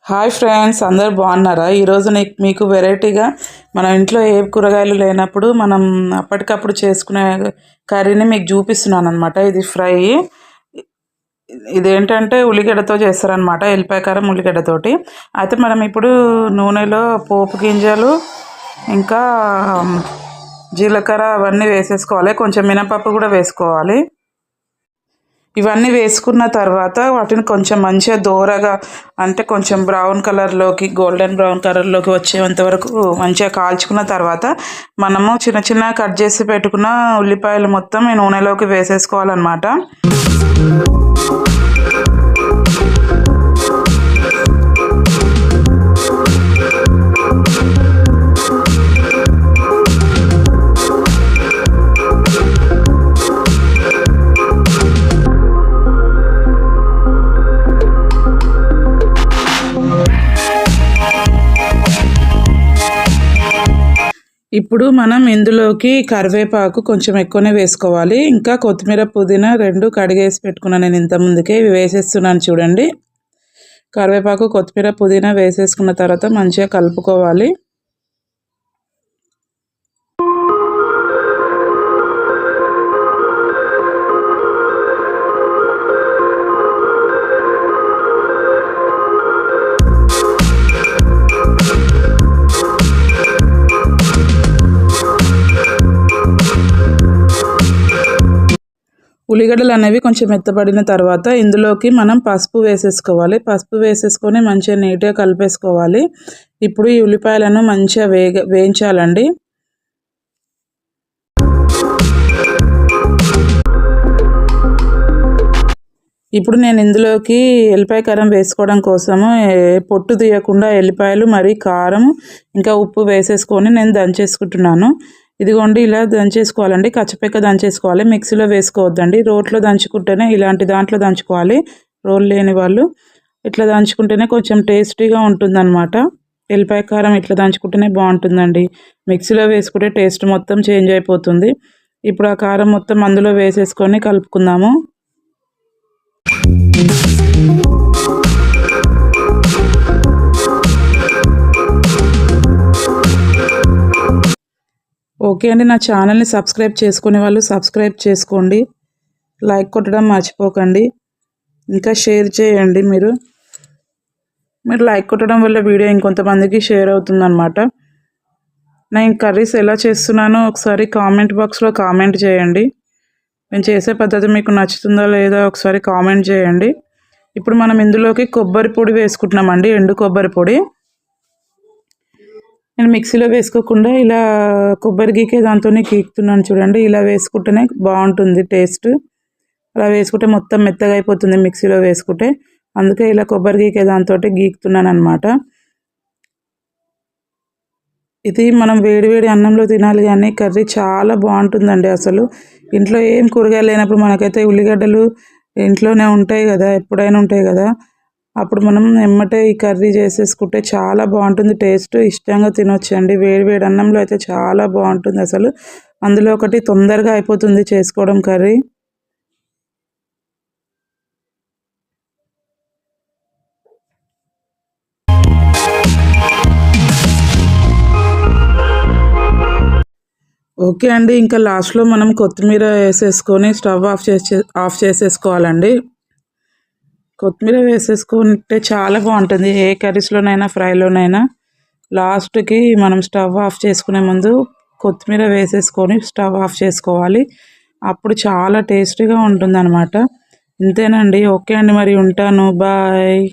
Hi friends, అందరు బాగున్నారా? ఈరోజు మీకు వెరైటీగా మన ఇంట్లో ఏ కూరగాయలు లేనప్పుడు మనం అప్పటికప్పుడు చేసుకునే కర్రీని మీకు చూపిస్తున్నాను అనమాట. ఇది ఫ్రై. ఇదేంటంటే ఉల్లిగడ్డతో చేస్తారనమాట, ఎల్లిపాయ కారం ఉల్లిగడ్డతోటి. అయితే మనం ఇప్పుడు నూనెలో పోపు గింజలు ఇంకా జీలకర్ర అవన్నీ వేసేసుకోవాలి, కొంచెం మినపప్పు కూడా వేసుకోవాలి. ఇవన్నీ వేసుకున్న తర్వాత వాటిని కొంచెం మంచిగా దోరగా, అంటే కొంచెం బ్రౌన్ కలర్లోకి, గోల్డెన్ బ్రౌన్ కలర్లోకి వచ్చేంత వరకు మంచిగా కాల్చుకున్న తర్వాత మనము చిన్న చిన్న కట్ చేసి పెట్టుకున్న ఉల్లిపాయలు మొత్తం ఈ నూనెలోకి వేసేసుకోవాలన్నమాట. ఇప్పుడు మనం ఇందులోకి కరివేపాకు కొంచెం ఎక్కువనే వేసుకోవాలి. ఇంకా కొత్తిమీర, పుదీనా 2 కడిగేసి పెట్టుకున్నాను నేను ఇంత ముందుకే. ఇవి వేసేస్తున్నాను చూడండి. కరివేపాకు, కొత్తిమీర, పుదీనా వేసేసుకున్న తర్వాత మంచిగా కలుపుకోవాలి. ఉల్లిగడ్డలు అనేవి కొంచెం మెత్తబడిన తర్వాత ఇందులోకి మనం పసుపు వేసేసుకోవాలి. పసుపు వేసేసుకొని మంచిగా నీట్గా కలిపేసుకోవాలి. ఇప్పుడు ఈ ఉల్లిపాయలను మంచిగా వేయించాలండి. ఇప్పుడు నేను ఇందులోకి ఎల్లిపాయ కారం వేసుకోవడం కోసము పొట్టు తీయకుండా ఎల్లిపాయలు, మరి కారం ఇంకా ఉప్పు వేసేసుకొని నేను దంచేసుకుంటున్నాను. ఇదిగోండి, ఇలా దంచేసుకోవాలండి. కచ్చపెక్క దంచేసుకోవాలి, మిక్సీలో వేసుకోవద్దండి. రోట్లో దంచుకుంటేనే, ఇలాంటి దాంట్లో దంచుకోవాలి. రోల్ లేని వాళ్ళు ఇట్లా దంచుకుంటేనే కొంచెం టేస్టీగా ఉంటుందన్నమాట. ఎల్లిపాయ కారం ఇట్లా దంచుకుంటేనే బాగుంటుందండి. మిక్సీలో వేసుకుంటే టేస్ట్ మొత్తం చేంజ్ అయిపోతుంది. ఇప్పుడు ఆ కారం మొత్తం అందులో వేసేసుకొని కలుపుకుందాము. ఓకే అండి, నా ఛానల్ని సబ్స్క్రైబ్ చేసుకునే వాళ్ళు సబ్స్క్రైబ్ చేసుకోండి. లైక్ కొట్టడం మర్చిపోకండి. ఇంకా షేర్ చేయండి. మీరు లైక్ కొట్టడం వల్ల వీడియో ఇంకొంతమందికి షేర్ అవుతుందన్నమాట. నేను కర్రీస్ ఎలా చేస్తున్నానో ఒకసారి కామెంట్ బాక్స్లో కామెంట్ చేయండి. నేను చేసే పద్ధతి మీకు నచ్చుతుందా లేదా ఒకసారి కామెంట్ చేయండి. ఇప్పుడు మనం ఇందులోకి కొబ్బరి పొడి వేసుకుంటున్నామండి, ఎండు కొబ్బరి పొడి. నేను మిక్సీలో వేసుకోకుండా ఇలా కొబ్బరి గీకే దాంతోనే గీకుతున్నాను చూడండి. ఇలా వేసుకుంటేనే బాగుంటుంది టేస్ట్. అలా వేసుకుంటే మొత్తం మెత్తగా అయిపోతుంది మిక్సీలో వేసుకుంటే. అందుకే ఇలా కొబ్బరి గీకే దాంతో గీకుతున్నాను అనమాట. ఇది మనం వేడివేడి అన్నంలో తినాలి, కానీ కర్రీ చాలా బాగుంటుందండి. అసలు ఇంట్లో ఏం కూరగాయలు లేనప్పుడు మనకైతే ఉల్లిగడ్డలు ఇంట్లోనే ఉంటాయి కదా, ఎప్పుడైనా ఉంటాయి కదా. అప్పుడు మనం ఎమ్మటే ఈ కర్రీ చేసేసుకుంటే చాలా బాగుంటుంది. టేస్ట్ ఇష్టంగా తినొచ్చండి. వేడివేడి అన్నంలో అయితే చాలా బాగుంటుంది అసలు. అందులో ఒకటి తొందరగా అయిపోతుంది చేసుకోవడం కర్రీ. ఓకే అండి, ఇంకా లాస్ట్లో మనం కొత్తిమీర వేసేసుకొని స్టవ్ ఆఫ్ చేసేసుకోవాలండి. కొత్తిమీర వేసేసుకుంటే చాలా బాగుంటుంది ఏ కర్రీస్లోనైనా, ఫ్రైలోనైనా. లాస్ట్కి మనం స్టవ్ ఆఫ్ చేసుకునే ముందు కొత్తిమీర వేసేసుకొని స్టవ్ ఆఫ్ చేసుకోవాలి. అప్పుడు చాలా టేస్టీగా ఉంటుందన్నమాట. ఇంతేనండి. ఓకే అండి, మరి ఉంటాను. బాయ్.